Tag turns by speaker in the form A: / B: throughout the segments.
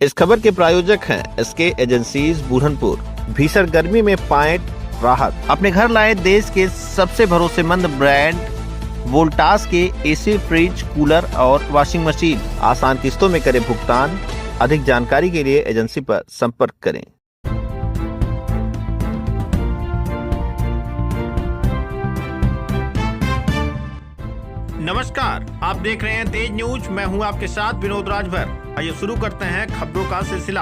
A: इस खबर के प्रायोजक हैं एसके एजेंसीज बुरहानपुर। भीषण गर्मी में पाएं राहत, अपने घर लाए देश के सबसे भरोसेमंद ब्रांड वोल्टास के एसी, फ्रिज, कूलर और वॉशिंग मशीन। आसान किस्तों में करें भुगतान। अधिक जानकारी के लिए एजेंसी पर संपर्क करें। नमस्कार, आप देख रहे हैं तेज न्यूज। मैं हूं आपके साथ विनोद राजभर। आइए शुरू करते हैं खबरों का सिलसिला।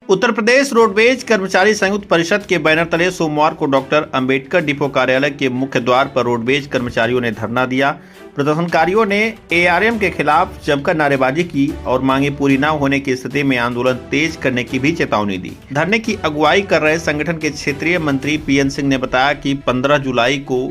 A: उत्तर प्रदेश रोडवेज कर्मचारी संयुक्त परिषद के बैनर तले सोमवार को डॉक्टर अंबेडकर डिपो कार्यालय के मुख्य द्वार पर रोडवेज कर्मचारियों ने धरना दिया। प्रदर्शनकारियों ने एआरएम के खिलाफ जमकर नारेबाजी की और मांगे पूरी न होने की स्थिति में आंदोलन तेज करने की भी चेतावनी दी। धरने की अगुवाई कर रहे संगठन के क्षेत्रीय मंत्री पीएन सिंह ने बताया कि 15 जुलाई को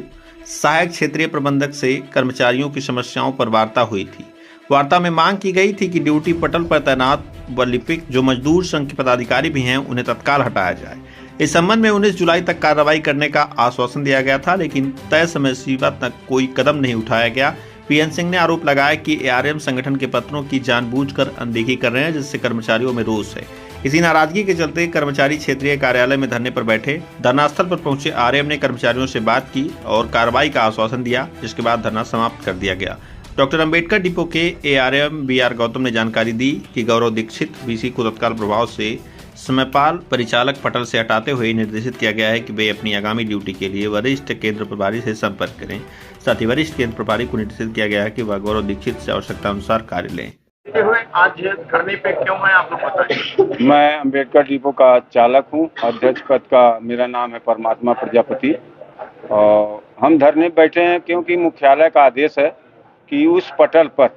A: सहायक क्षेत्रीय प्रबंधक से कर्मचारियों की समस्याओं पर वार्ता हुई थी। वार्ता में मांग की गई थी कि ड्यूटी पटल पर तैनात व लिपिक जो मजदूर संघ के पदाधिकारी भी हैं, उन्हें तत्काल हटाया जाए। इस संबंध में 19 जुलाई तक कार्रवाई करने का आश्वासन दिया गया था, लेकिन तय समय सीमा तक कोई कदम नहीं उठाया गया। पीएन सिंह ने आरोप लगाया कि एआरएम संगठन के पत्रों की जानबूझकर अनदेखी कर रहे हैं, जिससे कर्मचारियों में रोष है। इसी नाराजगी के चलते कर्मचारी क्षेत्रीय कार्यालय में धरने पर बैठे। धरनास्थल पर पहुंचे आरएम ने कर्मचारियों से बात की और कार्रवाई का आश्वासन दिया, जिसके बाद धरना समाप्त कर दिया गया। डॉक्टर अंबेडकर डिपो के एआरएम बीआर गौतम ने जानकारी दी कि गौरव दीक्षित वीसी को तत्काल प्रभाव से समयपाल परिचालक पटल से हटाते हुए निर्देशित किया गया है कि वे अपनी आगामी ड्यूटी के लिए वरिष्ठ केंद्र प्रभारी से संपर्क करें। साथ ही वरिष्ठ केंद्र प्रभारी को निर्देशित किया गया है कि वह गौरव दीक्षित से आवश्यकता अनुसार कार्य लें।
B: आज धरने पे क्यों है आप लोग बताएं।
C: मैं अंबेडकर डिपो का चालक हूं। अध्यक्ष पद का मेरा नाम है परमात्मा प्रजापति। और हम धरने बैठे हैं क्योंकि मुख्यालय का आदेश है कि उस पटल पर,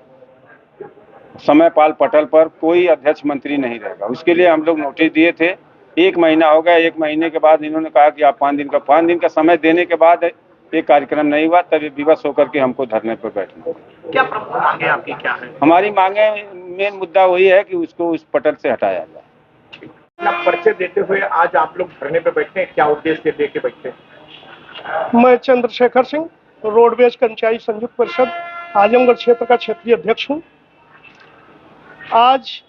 C: समयपाल पटल पर कोई अध्यक्ष मंत्री नहीं रहेगा। उसके लिए हम लोग नोटिस दिए थे। 1 महीना हो गया। 1 महीने के बाद इन्होंने कहा कि आप 5 दिन का समय देने के बाद एक कार्यक्रम नहीं हुआ, तभी विवश होकर के हमको धरने पर बैठना।
B: क्या प्रमुख मांगे आपकी क्या है?
C: हमारी मांगे, मेन मुद्दा वही है कि उसको उस पटल से हटाया जाए।
B: अपना परिचय देते हुए आज आप लोग धरने पे बैठे हैं, क्या उद्देश्य लेके बैठे हैं?
D: मैं चंद्रशेखर सिंह, रोडवेज कर्मचारी संयुक्त परिषद आजमगढ़ क्षेत्र का क्षेत्रीय अध्यक्ष हूं। आज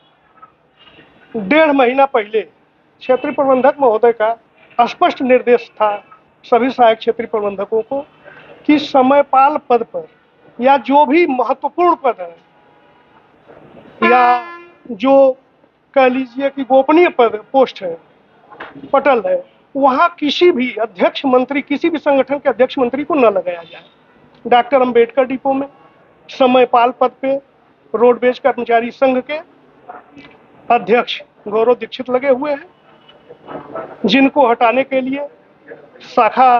D: 1.5 महीना पहले क्षेत्रीय प्रबंधक महोदय का स्पष्ट निर्देश था सभी सहायक क्षेत्रीय प्रबंधकों को कि समयपाल पद पर या जो भी महत्वपूर्ण पद है या जो कह लीजिए कि गोपनीय पद पोस्ट है, पटल है, वहां किसी भी अध्यक्ष मंत्री, किसी भी संगठन के अध्यक्ष मंत्री को न लगाया जाए। डॉक्टर अंबेडकर डिपो में समयपाल पद पे रोडवेज कर्मचारी संघ के अध्यक्ष गौरव दीक्षित लगे हुए हैं, जिनको हटाने के लिए शाखा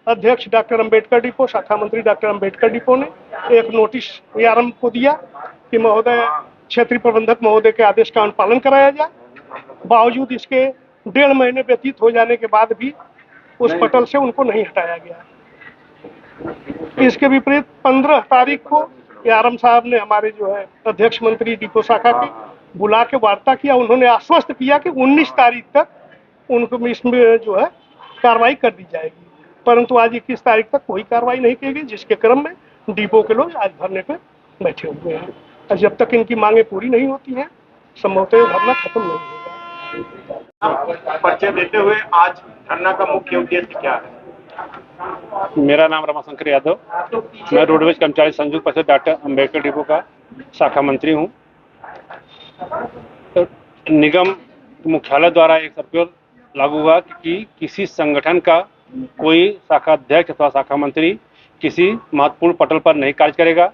D: अध्यक्ष डॉक्टर अंबेडकर डिपो, शाखा मंत्री डॉक्टर अंबेडकर डिपो ने एक नोटिस एआरएम को दिया कि महोदय, क्षेत्रीय प्रबंधक महोदय के आदेश का अनुपालन कराया जाए। बावजूद इसके 1.5 महीने व्यतीत हो जाने के बाद भी उस पटल से उनको नहीं हटाया गया। इसके विपरीत 15 तारीख को एआरएम साहब ने हमारे जो है अध्यक्ष मंत्री डिपो शाखा के बुला के वार्ता किया। उन्होंने आश्वस्त किया कि 19 तारीख तक उनको इसमें जो है कार्रवाई कर दी जाएगी, परंतु आज 21 तारीख तक कोई कार्रवाई नहीं की गई, जिसके क्रम में डिपो के लोग आज धरने पे बैठे हुए हैं। और जब तक इनकी मांगे पूरी नहीं होती हैं, संभवतः धरना खत्म नहीं होगा।
B: आप परिचय देते हुए आज धरना का मुख्य उद्देश्य क्या है?
E: मेरा नाम रमाशंकर यादव, मैं रोडवेज कर्मचारी संयुक्त परिषद डॉक्टर अंबेडकर डिपो का शाखा मंत्री हूं। तो निगम मुख्यालय द्वारा एक सर्कुलर लागू हुआ कि किसी संगठन का कोई शाखा अध्यक्ष अथवा शाखा मंत्री किसी महत्वपूर्ण पटल पर नहीं कार्य करेगा,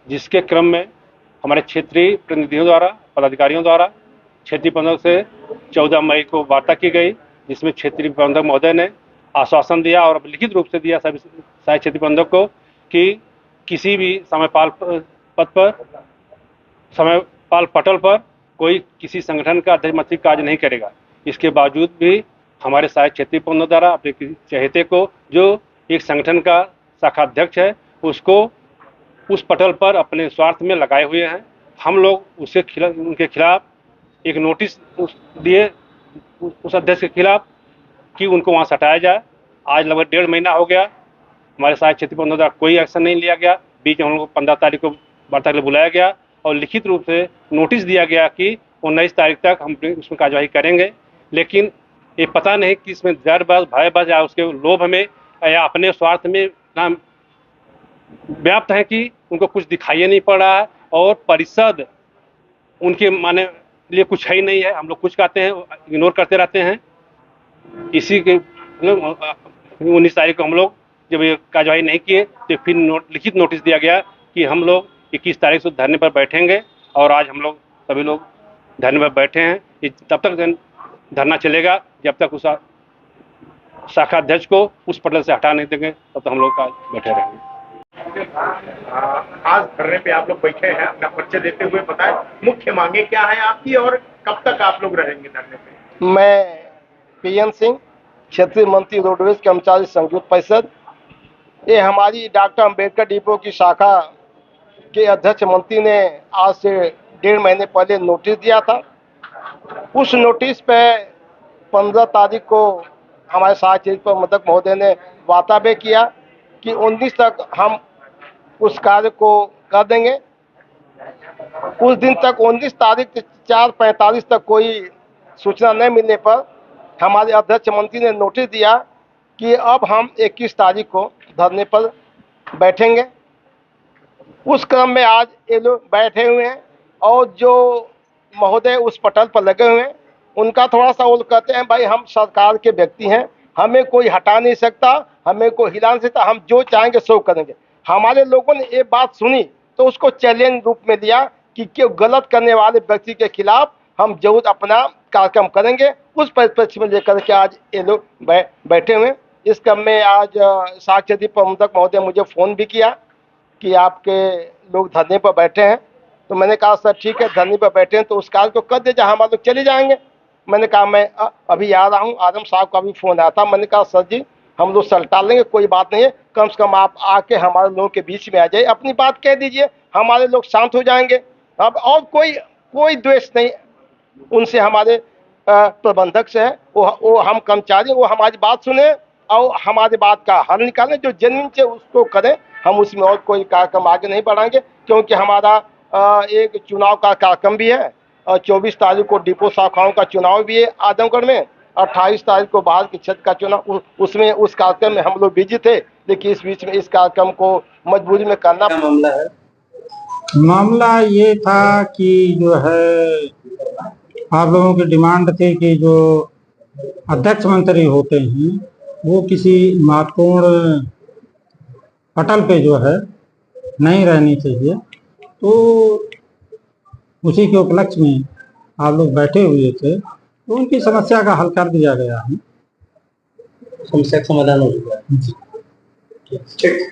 E: जिसके क्रम में हमारे क्षेत्रीय प्रतिनिधियों द्वारा, पदाधिकारियों द्वारा क्षेत्रीय प्रबंधक से 14 मई को वार्ता की गई, जिसमें क्षेत्रीय प्रबंधक महोदय ने आश्वासन दिया और लिखित रूप से दिया सभी सहायक क्षेत्रीय प्रबंधक को कि किसी भी समयपाल पद पर, समयपाल पटल पर कोई किसी संगठन का अध्यक्ष मंत्री कार्य नहीं करेगा। इसके बावजूद भी हमारे सहायक क्षेत्रीय प्रबंधक द्वारा अपने चहेते को, जो एक संगठन का शाखा अध्यक्ष है, उसको उस पटल पर अपने स्वार्थ में लगाए हुए हैं। हम लोग उनके खिलाफ एक नोटिस दिए उस अध्यक्ष के खिलाफ कि उनको वहाँ से हटाया जाए। आज लगभग 1.5 महीना हो गया, हमारे सहायक क्षेत्रीय प्रबंधक द्वारा कोई एक्शन नहीं लिया गया। बीच में हम लोग को 15 तारीख को वार्ता के लिए बुलाया गया और लिखित रूप से नोटिस दिया गया कि 19 तारीख तक हम उसमें कार्यवाही करेंगे। लेकिन ये पता नहीं कि इसमें डर-बस, भय-बस या उसके लोभ में या अपने स्वार्थ में इतना व्याप्त है कि उनको कुछ दिखाई नहीं पड़ रहा है और परिषद उनके माने लिए कुछ है ही नहीं है। हम लोग कुछ कहते हैं, इग्नोर करते रहते हैं। इसी के 19 तारीख को हम लोग जब ये कार्यवाही नहीं किए तो फिर लिखित नोटिस दिया गया कि हम लोग 21 तारीख से धरने पर बैठेंगे और आज हम लोग सभी लोग धरने पर बैठे हैं। ये तब तक धरना चलेगा जब तक उस शाखा अध्यक्ष को उस पटल से हटा नहीं देंगे, तब तक हम लोग बैठे रहेंगे।
B: आज धरने पे आप लोग बैठे हैं, अपना परिचय देते हुए बताएं मुख्य मांगे क्या है आपकी और कब तक आप लोग रहेंगे धरने पे?
D: मैं पीएन सिंह, क्षेत्रीय मंत्री रोडवेज कर्मचारी संघ परिषद। ये हमारी डॉक्टर अंबेडकर डिपो की शाखा के अध्यक्ष मंत्री ने आज से 1.5 महीने पहले नोटिस दिया था। उस नोटिस पे 15 तारीख को हमारे सहायक प्रबंधक महोदय ने वार्तावे किया कि 19 तक हम उस कार्य को कर देंगे। उस दिन तक 19 तारीख 4:45 तक कोई सूचना नहीं मिलने पर हमारे अध्यक्ष मंत्री ने नोटिस दिया कि अब हम 21 तारीख को धरने पर बैठेंगे। उस क्रम में आज ये लोग बैठे हुए हैं और जो महोदय उस पटल पर लगे हुए हैं उनका थोड़ा सा वो कहते हैं भाई हम सरकार के व्यक्ति हैं, हमें कोई हटा नहीं सकता, हमें कोई हिला नहीं सकता, हम जो चाहेंगे सो करेंगे। हमारे लोगों ने ये बात सुनी तो उसको चैलेंज रूप में लिया कि क्यों गलत करने वाले व्यक्ति के खिलाफ हम जरूर अपना कार्यक्रम करेंगे। उस परिप्रेक्ष्य में लेकर के आज ये लोग बैठे हुए। इस क्रम में आज साक्षात प्रबंधक महोदय मुझे फ़ोन भी किया कि आपके लोग धरने पर बैठे हैं, तो मैंने कहा सर ठीक है, धरने पर बैठे हैं तो उस कार्य को कर दे, जहाँ हम लोग चले जाएंगे। मैंने कहा मैं अभी आ रहा हूँ। आदम साहब का भी फ़ोन आया था। मैंने कहा सर जी हम लोग सलटा लेंगे, कोई बात नहीं है, कम से कम आप आके हमारे लोगों के बीच में आ जाइए, अपनी बात कह दीजिए, हमारे लोग शांत हो जाएंगे। अब और कोई द्वेष नहीं उनसे, हमारे प्रबंधक से है, वो हम कर्मचारी, वो हमारी बात सुने और हमारी बात का हल निकालें, जो जेन्युइन से उसको करें। हम उसमें और कोई कार्यक्रम आगे नहीं बढ़ाएंगे क्योंकि हमारा एक चुनाव का कार्यक्रम भी है और 24 तारीख को डिपो शाखाओं का चुनाव भी है आजमगढ़ में, 28 तारीख को बाहर के क्षेत्र का चुनाव, उसमें उस कार्यक्रम में हम लोग बिजी थे। लेकिन इस बीच में इस कार्यक्रम को मजबूरी में करना मामला है।
F: मामला ये था कि जो है आप लोगों की डिमांड थी कि जो अध्यक्ष मंत्री होते हैं वो किसी महत्वपूर्ण पटल पे जो है नहीं रहनी चाहिए, तो उसी के उपलक्ष्य में आप लोग बैठे हुए थे, तो उनकी समस्या का हल कर दिया गया है।
G: समस्या का समाधान हो चुका है। ठीक।